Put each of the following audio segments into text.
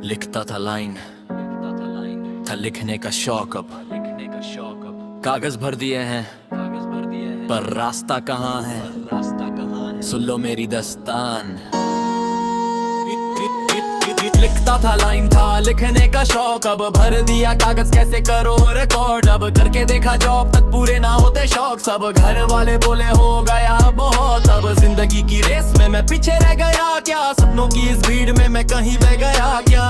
लिखता था लाइन, था लिखने का शौक। अब कागज भर दिए हैं, पर रास्ता कहाँ है? सुन लो मेरी दस्तान। लिखता था लाइन, था लिखने का शौक। अब भर दिया कागज, कैसे करो रिकॉर्ड। अब करके देखा जॉब, तक पूरे ना होते शौक सब। घर वाले बोले हो गया बहुत। अब जिंदगी की रेस में मैं पीछे रह गया क्या? सपनों की इस भीड़ में मैं कहीं बह गया क्या?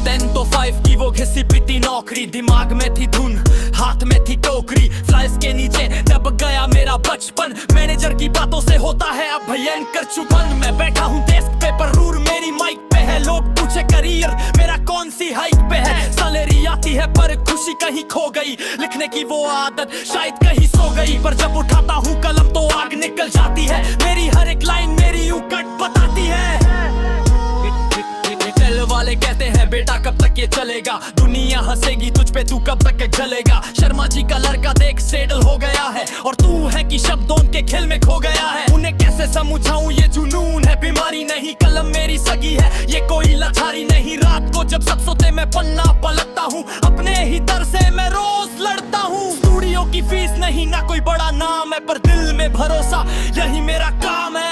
10 to 5 की वो घिसी पिटी नौकरी। दिमाग में थी धुन, हाथ में थी टोकरी। फ्लाइस के नीचे दब गया मेरा बचपन। मैनेजर की बातों से होता है अब भयंकर चुभन। मैं बैठा हूँ डेस्क पे, पर रूर मेरी माइक पे है। लोग पूछे करियर मेरा कौन सी हाइट पे है। सैलरी आती है पर खुशी कहीं खो गई। लिखने की वो आदत शायद कहीं सो गई। पर जब उठाता हूँ कलम तो आग निकल जाती है। मेरी हर एक लाइन मेरी यूं कट बताती है। दिल वाले कहते हैं बेटा कब तक ये चलेगा? दुनिया हंसेगी तुझ पे, तू कब तक जलेगा? शर्मा जी का लड़का देख सेटल हो गया है, और तू है कि शब्दों के खेल में खो गया है। उन्हें कैसे समझाऊं ये जुनून है बीमारी नहीं। कलम मेरी सगी है, ये कोई लाचारी नहीं। रात को जब सब सोते मैं पन्ना पलटता हूँ। अपने ही दर से मैं रोज लड़ता हूँ। स्टूडियो की फीस नहीं, ना कोई बड़ा नाम है, पर दिल में भरोसा यही मेरा काम है।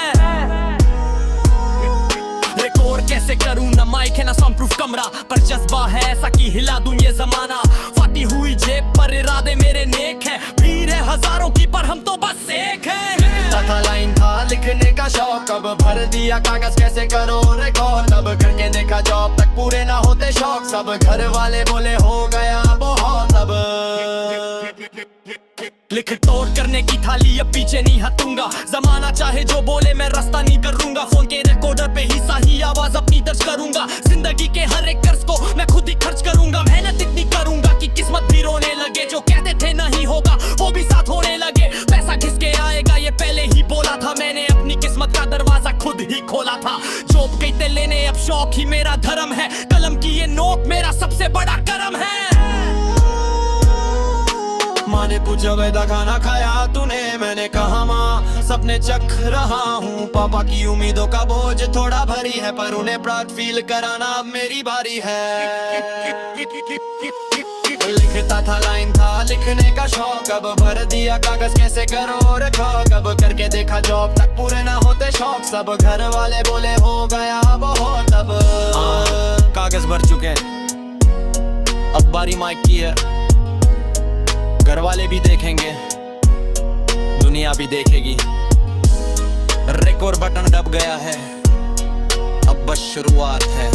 रिकॉर्ड कैसे करूं, ना माइक है ना साउंड प्रूफ कमरा, पर जज्बा है ऐसा कि हिला दूं ये जमाना। फटी हुई जेब पर इरादे मेरे नेक हैं। भीड़ है हजारों की पर हम तो बस एक हैं। था लाइन, था लिखने का शौक। अब भर दिया कागज, कैसे करो रिकॉर्ड। अब करके देखा जॉब, तक पूरे ना होते शौक सब। घर वाले बोले हो गया बहुत। अब लिख तोड़ करने की थाली, अब पीछे नहीं हटूंगा। जमाना चाहे जो बोले मैं रास्ता नहीं करूंगा। फोन के रिकॉर्डर पे ही सही आवाज अपनी दर्ज करूंगा। जिंदगी के हर एक कर्ज को मैं खुद ही खर्च करूंगा। मेहनत इतनी करूंगा कि किस्मत भी रोने लगे। जो कहते थे नहीं होगा वो भी साथ होने लगे। पैसा किसके आएगा ये पहले ही बोला था मैंने। अपनी किस्मत का दरवाजा खुद ही खोला था। जॉब कहते लेने अब शौक ही मेरा धर्म है। कलम की ये नोक मेरा सबसे बड़ा करम है। माँ ने पूछा वेदा खाना खाया तूने? मैंने कहा माँ सपने चख रहा हूँ। पापा की उम्मीदों का बोझ थोड़ा भारी है, पर उन्हें प्राउड फील कराना अब मेरी बारी है। लिखता था लाइन, था लिखने का शौक। अब भर दिया कागज, कैसे करो रिकॉर्ड। अब करके देखा जॉब, तक पूरे ना होते शौक सब। घर वाले बोले हो गया बहुत। अब कागज भर चुके, अब बारी माइक की है। घर वाले भी देखेंगे, दुनिया भी देखेगी। रिकॉर्ड बटन दब गया है, अब बस शुरुआत है।